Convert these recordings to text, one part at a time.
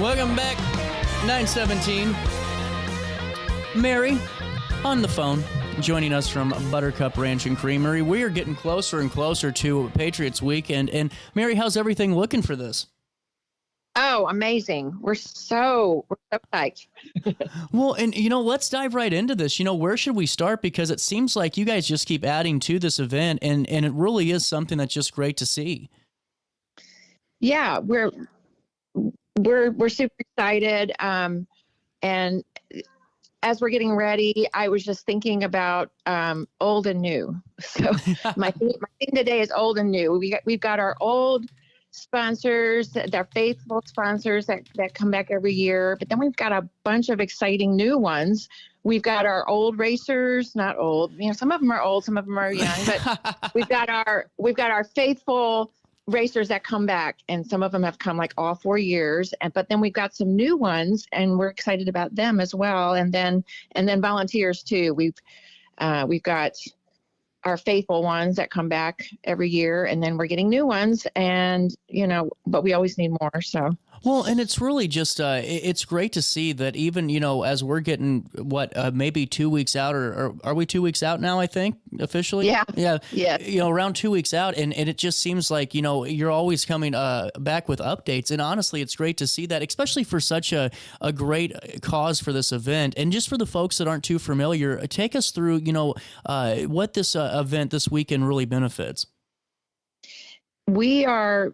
Welcome back. 917. Mary on the phone, joining us from Buttercup Ranch and Creamery. We are getting closer and closer to Patriots weekend. And Mary, how's everything looking for this? Oh, amazing. We're so psyched. Well, and let's dive right into this. Where should we start? Because it seems like you guys just keep adding to this event, and it really is something that's just great to see. Yeah, we're super excited. And as we're getting ready, I was just thinking about old and new. So my theme today is old and new. We've got our old sponsors, they're faithful sponsors that come back every year, but then we've got a bunch of exciting new ones. We've got our old racers, not old, some of them are old, some of them are young, but we've got our faithful racers that come back, and some of them have come like all 4 years, but then we've got some new ones, and we're excited about them as well. And then volunteers too. We've got our faithful ones that come back every year, and then we're getting new ones, and but we always need more. So well, and it's really just it's great to see that even as we're getting maybe 2 weeks out, or are we 2 weeks out now? I think officially. Yeah. Around 2 weeks out, and it just seems like you're always coming back with updates, and honestly, it's great to see that, especially for such a great cause for this event. And just for the folks that aren't too familiar, take us through what this event this weekend really benefits. We are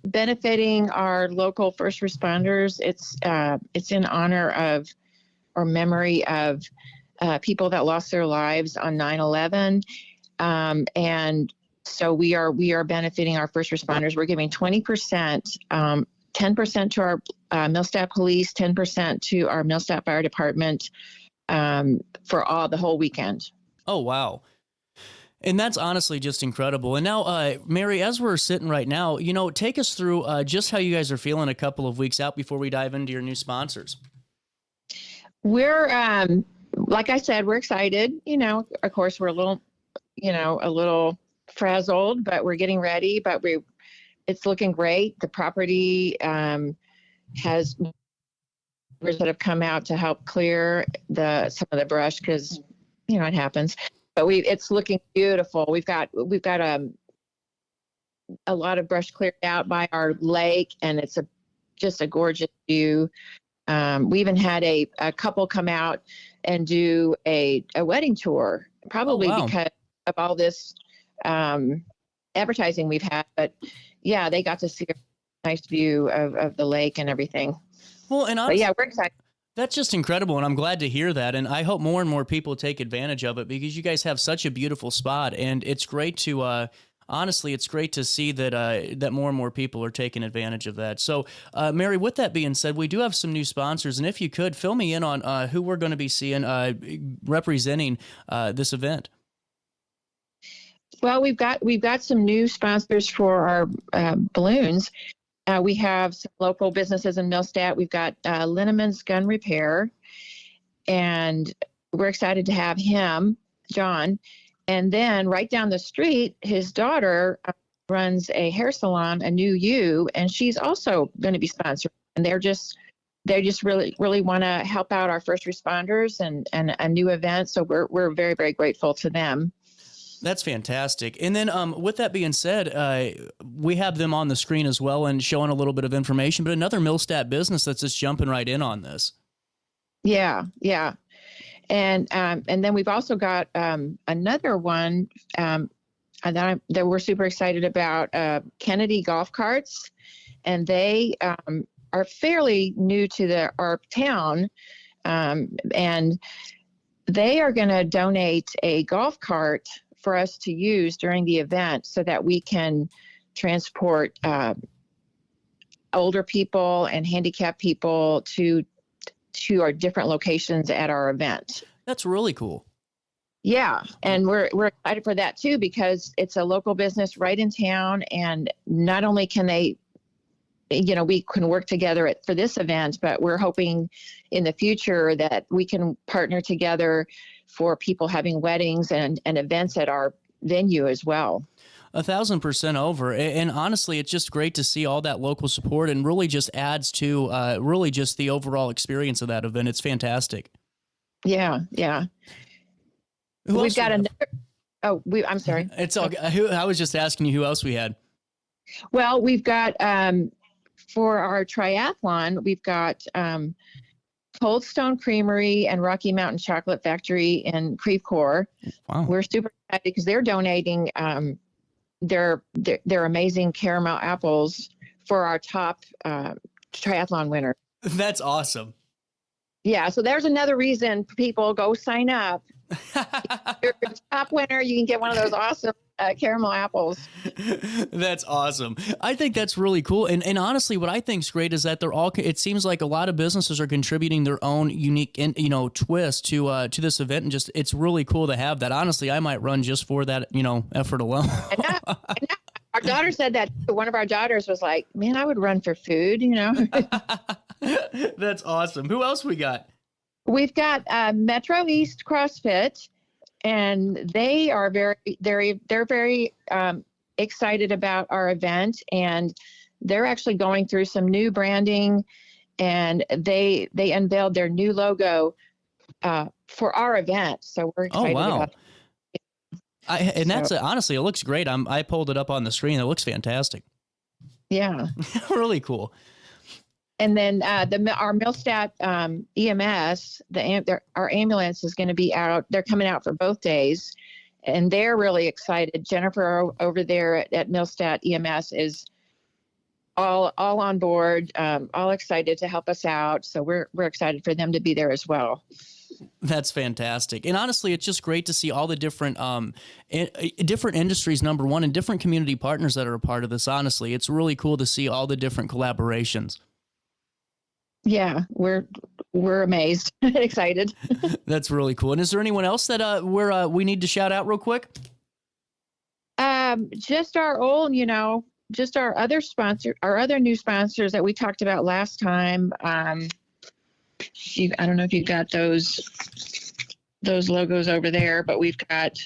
benefiting our local first responders. It's in honor of or memory of people that lost their lives on 9/11, and so we are benefiting our first responders. We're giving 20%, 10% to our Millstadt Police, 10% to our Millstadt Fire Department for the whole weekend. Oh wow. And that's honestly just incredible. And now, Mary, as we're sitting right now, take us through just how you guys are feeling a couple of weeks out before we dive into your new sponsors. We're, like I said, we're excited. Of course, we're a little frazzled, but we're getting ready. But it's looking great. The property has that have come out to help clear some of the brush because it happens. But it's looking beautiful. We've got a lot of brush cleared out by our lake, and it's just a gorgeous view. We even had a couple come out and do a wedding tour, probably because of all this advertising we've had. But yeah, they got to see a nice view of the lake and everything. Well, and but yeah, we're excited. That's just incredible, and I'm glad to hear that, and I hope more and more people take advantage of it because you guys have such a beautiful spot, and it's great to honestly, it's great to see that that more and more people are taking advantage of that. So, Mary, with that being said, we do have some new sponsors, and if you could, fill me in on who we're going to be seeing representing this event. Well, we've got some new sponsors for our balloons. We have some local businesses in Millstadt. We've got Linneman's Gun Repair, and we're excited to have him, John. And then right down the street, his daughter runs a hair salon, a New You, and she's also going to be sponsored. And they just really, really want to help out our first responders and a new event. So we're very, very grateful to them. That's fantastic. And then with that being said, we have them on the screen as well and showing a little bit of information, but another Millstadt business that's just jumping right in on this. Yeah. And then we've also got another one that we're super excited about, Kennedy Golf Carts. And they are fairly new to our town, and they are going to donate a golf cart for us to use during the event so that we can transport older people and handicapped people to our different locations at our event. That's really cool. Yeah, and we're excited for that too because it's a local business right in town, and not only can they, we can work together for this event, but we're hoping in the future that we can partner together for people having weddings and events at our venue as well. 1,000% over. And honestly, it's just great to see all that local support, and really just adds to really just the overall experience of that event. It's fantastic. Yeah. Yeah. We've got another. Oh, I'm sorry. It's all. I was just asking you who else we had. Well, we've got for our triathlon, we've got Cold Stone Creamery and Rocky Mountain Chocolate Factory in Creve Coeur. Wow. We're super excited because they're donating their amazing caramel apples for our top triathlon winner. That's awesome. Yeah, so there's another reason people go sign up. You're a top winner, you can get one of those awesome caramel apples. That's awesome. I think that's really cool. And honestly, what I think is great is that it seems like a lot of businesses are contributing their own unique, twist to this event. And just, it's really cool to have that. Honestly, I might run just for that, effort alone. I know. Our daughter said that. One of our daughters was like, man, I would run for food, That's awesome. Who else we got? We've got Metro East CrossFit, and they are very excited about our event, and they're actually going through some new branding, and they unveiled their new logo for our event. So we're excited about it. That's honestly, it looks great. I pulled it up on the screen. It looks fantastic. Yeah. Really cool. And then our Millstat EMS, our ambulance is going to be out. They're coming out for both days, and they're really excited. Jennifer over there at Millstat EMS is all on board, all excited to help us out. So we're excited for them to be there as well. That's fantastic. And honestly, it's just great to see all the different industries, number one, and different community partners that are a part of this. Honestly, it's really cool to see all the different collaborations. Yeah, we're amazed and excited. That's really cool. And is there anyone else that we need to shout out real quick? Just our old, just our other new sponsors that we talked about last time. I don't know if you got those logos over there, but we've got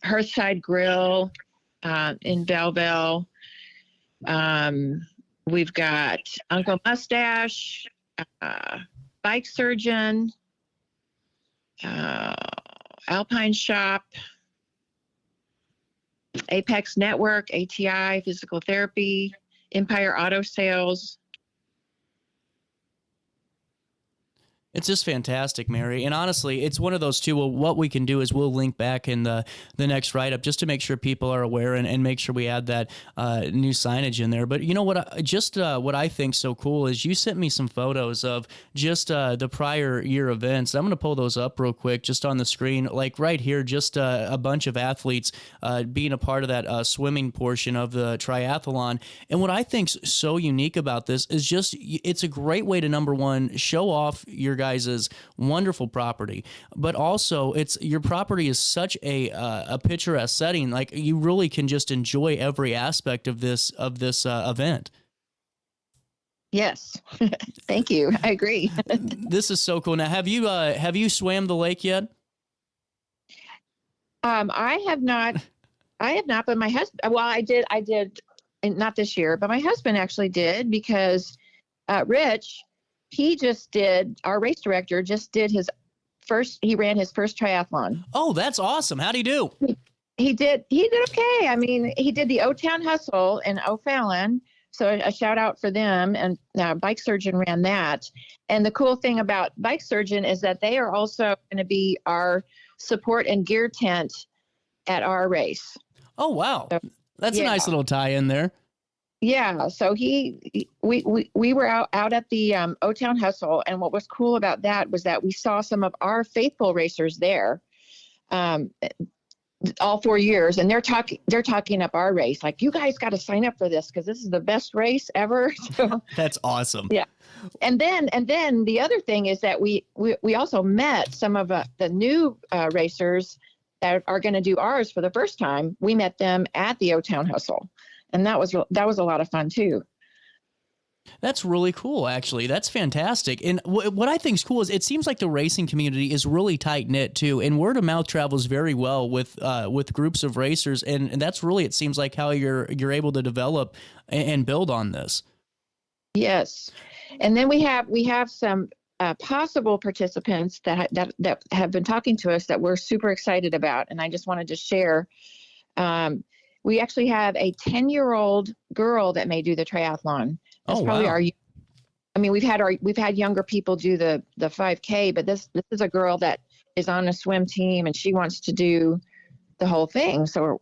Hearthside Grill in Belleville. We've got Uncle Mustache, Bike Surgeon, Alpine Shop, Apex Network, ATI, Physical Therapy, Empire Auto Sales. It's just fantastic, Mary. And honestly, it's one of those two. Well, what we can do is we'll link back in the next write-up just to make sure people are aware and make sure we add that new signage in there. But you know what? What I think so cool is you sent me some photos of just the prior year events. I'm going to pull those up real quick just on the screen. Like right here, just a bunch of athletes being a part of that swimming portion of the triathlon. And what I think's so unique about this is just it's a great way to, number one, show off your guys' wonderful property, but also your property is such a picturesque setting. Like you really can just enjoy every aspect of this event. Yes. Thank you. I agree. This is so cool. Now, have you swam the lake yet? I have not, but my husband, well, I did, not this year, but my husband actually did because Rich, our race director just did he ran his first triathlon. Oh, that's awesome. How'd he do? He did okay. I mean, he did the O-Town Hustle in O'Fallon. So a shout out for them. And Bike Surgeon ran that. And the cool thing about Bike Surgeon is that they are also going to be our support and gear tent at our race. Oh, wow. So, that's a nice little tie in there. Yeah, so we were out at the O-Town Hustle, and what was cool about that was that we saw some of our faithful racers there, all 4 years, and they're talking up our race, like you guys got to sign up for this because this is the best race ever. So, that's awesome. Yeah, and then the other thing is that we also met some of the new racers that are going to do ours for the first time. We met them at the O-Town Hustle. And that was a lot of fun too. That's really cool, actually. That's fantastic. And what I think is cool is it seems like the racing community is really tight knit too, and word of mouth travels very well with groups of racers, and that's really, it seems like, how you're able to develop and build on this. Yes, and then we have some possible participants that have been talking to us that we're super excited about, and I just wanted to share. We actually have a 10-year-old girl that may do the triathlon. That's probably wow. I mean, we've had younger people do the 5K, but this is a girl that is on a swim team and she wants to do the whole thing. So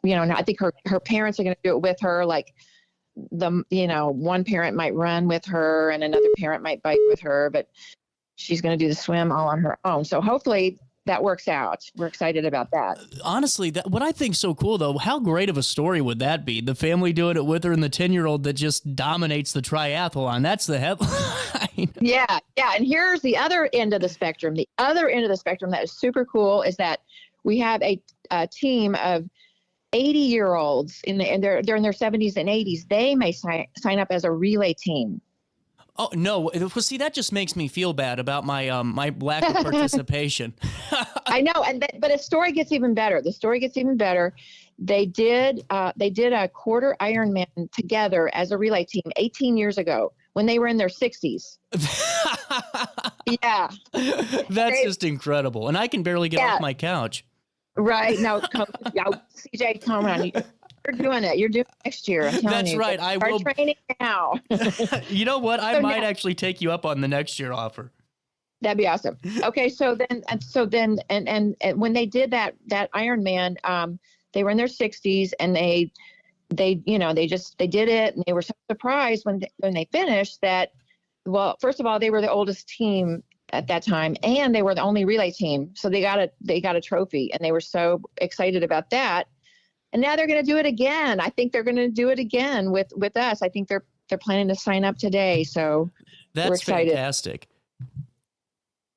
I think her parents are going to do it with her. Like one parent might run with her and another parent might bike with her, but she's going to do the swim all on her own. So hopefully that works out. We're excited about that. Honestly, what I think is so cool, though, how great of a story would that be? The family doing it with her and the 10-year-old that just dominates the triathlon. That's the headline. Yeah. And here's the other end of the spectrum. The other end of the spectrum that is super cool is that we have a team of 80-year-olds and they're in their 70s and 80s. They may sign up as a relay team. Oh, no. Well, see, that just makes me feel bad about my my lack of participation. I know. But the story gets even better. They did a quarter Ironman together as a relay team 18 years ago when they were in their 60s. Yeah. That's just incredible. And I can barely get off my couch. Right. No, CJ, come on. You're doing it. You're doing it next year. I'm telling That's you. right. I will. Training now. You know what? I might actually take you up on the next year offer. That'd be awesome. Okay. So then, when they did that Ironman, they were in their 60s and they did it and they were so surprised when they finished that. Well, first of all, they were the oldest team at that time and they were the only relay team. So they got a trophy and they were so excited about that. And now they're going to do it again. I think they're going to do it again with us. I think they're planning to sign up today. So we're excited. Fantastic.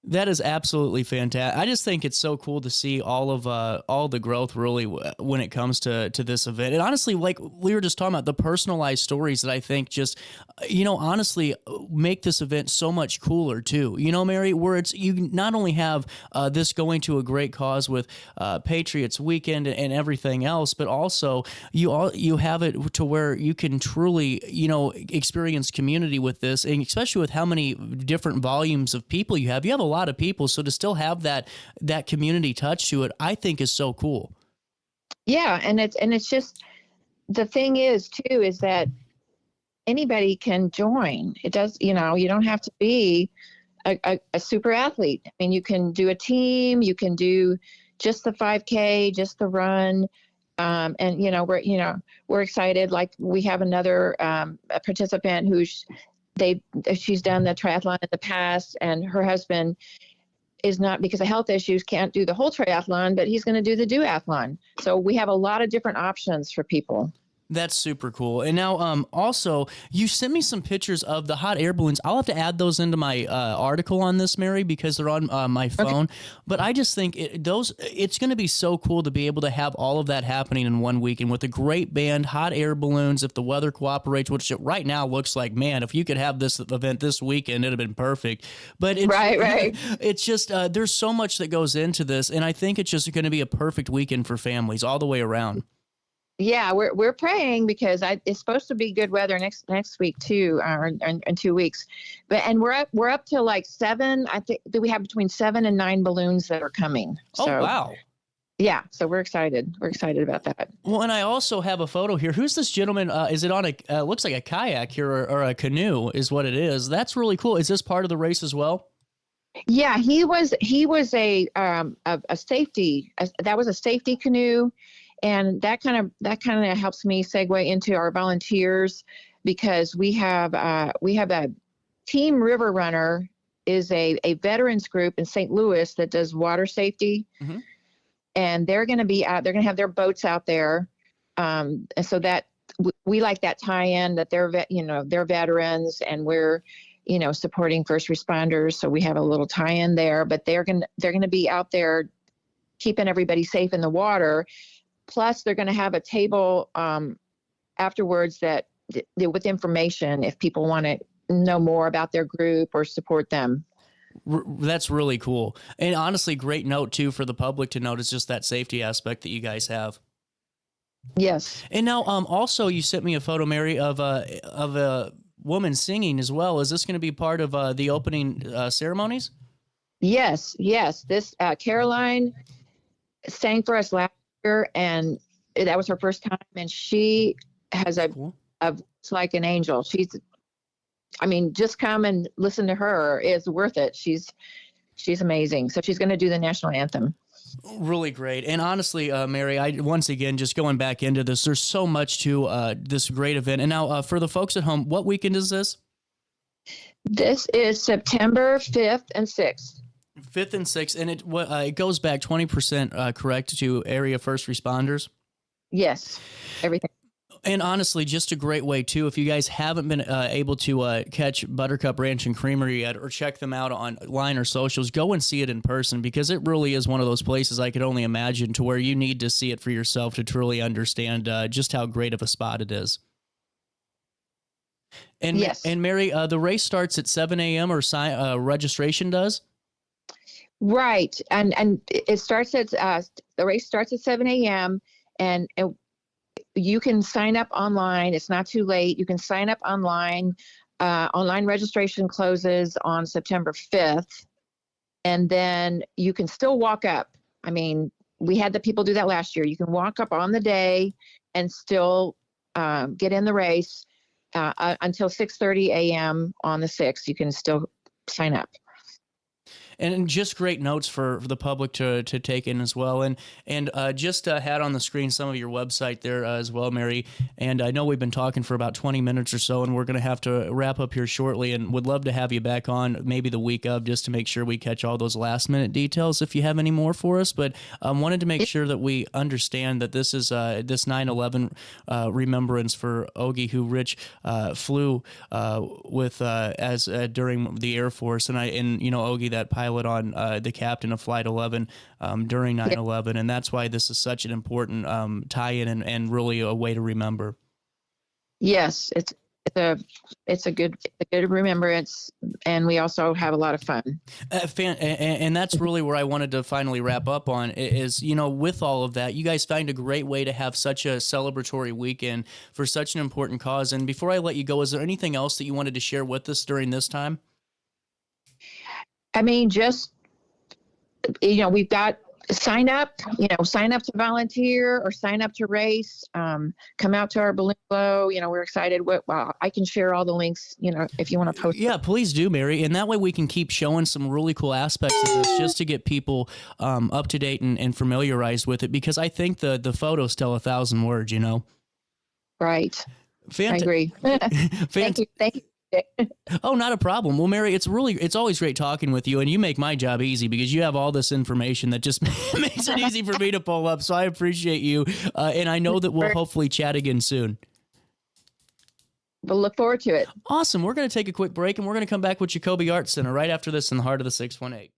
That is absolutely fantastic. I just think it's so cool to see all the growth really when it comes to this event. And honestly, like we were just talking about, the personalized stories that I think just, honestly make this event so much cooler too. Mary, where you not only have this going to a great cause with Patriots weekend and everything else, but also you have it to where you can truly, experience community with this, and especially with how many different volumes of people you have. You have a lot of people, so to still have that community touch to it, I think is so cool. Yeah, and it's just, the thing is too is that anybody can join. It does, you don't have to be a super athlete. I mean, you can do a team, you can do just the 5K, just the run. And we're excited. Like we have another a participant who's she's done the triathlon in the past, and her husband is not, because of health issues, can't do the whole triathlon, but he's going to do the duathlon. So we have a lot of different options for people. That's super cool. And now, also, you sent me some pictures of the hot air balloons. I'll have to add those into my article on this, Mary, because they're on my phone. Okay. But I just think it's going to be so cool to be able to have all of that happening in one weekend with a great band, hot air balloons, if the weather cooperates, which it right now looks like, man, if you could have this event this weekend, it'd have been perfect. But it's, right. It's just there's so much that goes into this, and I think it's just going to be a perfect weekend for families all the way around. Yeah, we're praying because it's supposed to be good weather next week too, or in 2 weeks. But we're up to like 7. I think that we have between 7 and 9 balloons that are coming. So, oh wow! Yeah, so we're excited. We're excited about that. Well, and I also have a photo here. Who's this gentleman? Is it on looks like a kayak here or a canoe? Is what it is. That's really cool. Is this part of the race as well? Yeah, he was a safety. That was a safety canoe. And that kind of helps me segue into our volunteers, because we have a Team RiverRunner is a veterans group in St. Louis that does water safety. Mm-hmm. And they're going to be out. They're going to have their boats out there, and so that we like that tie-in that they're veterans, and we're supporting first responders. So we have a little tie-in there. But they're going to be out there keeping everybody safe in the water. Plus, they're going to have a table afterwards that with information if people want to know more about their group or support them. That's really cool. And honestly, great note too for the public to notice just that safety aspect that you guys have. Yes. And now, also you sent me a photo, Mary, of a woman singing as well. Is this going to be part of the opening ceremonies? Yes. This Caroline sang for us last year, and that was her first time. And she has a voice like an angel. Just come and listen to her. It's worth it. She's amazing. So she's going to do the national anthem. Really great. And honestly, Mary, once again, just going back into this, there's so much to this great event. And now for the folks at home, what weekend is this? This is September 5th and 6th. 5th and 6th. And it goes back 20% correct to area first responders? Yes, everything. And honestly, just a great way, too, if you guys haven't been able to catch Buttercup Ranch and Creamery yet or check them out online or socials, go and see it in person, because it really is one of those places I could only imagine to where you need to see it for yourself to truly understand just how great of a spot it is. And, yes. And Mary, the race starts at 7 a.m. or registration does? Right. And it starts at the race starts at 7 a.m. and you can sign up online. It's not too late. You can sign up online. Online registration closes on September 5th. And then you can still walk up. I mean, we had the people do that last year. You can walk up on the day and still get in the race until 6:30 a.m. on the 6th. You can still sign up. And just great notes for the public to take in as well. And just had on the screen some of your website there as well, Mary. And I know we've been talking for about 20 minutes or so, and we're going to have to wrap up here shortly, and would love to have you back on maybe the week of, just to make sure we catch all those last minute details if you have any more for us. But wanted to make sure that we understand that this is this 9/11 remembrance for Ogie, who Rich flew with as during the Air Force. And Ogie, that pilot on the captain of Flight 11 during 9/11, and that's why this is such an important tie-in and really a way to remember. Yes, it's a good remembrance, and we also have a lot of fun. And that's really where I wanted to finally wrap up on is, with all of that, you guys find a great way to have such a celebratory weekend for such an important cause. And before I let you go, is there anything else that you wanted to share with us during this time? I mean, just, we've got sign up to volunteer or sign up to race, come out to our balloon glow. We're excited. I can share all the links, if you want to post. Yeah, please do, Mary. And that way we can keep showing some really cool aspects of this just to get people up to date and familiarized with it, because I think the photos tell 1,000 words, Right. I agree. Thank you. Oh, not a problem. Well, Mary, it's always great talking with you, and you make my job easy because you have all this information that just makes it easy for me to pull up. So I appreciate you, and I know that we'll hopefully chat again soon. We'll look forward to it. Awesome. We're going to take a quick break, and we're going to come back with Jacoby Art Center right after this in the heart of the 618.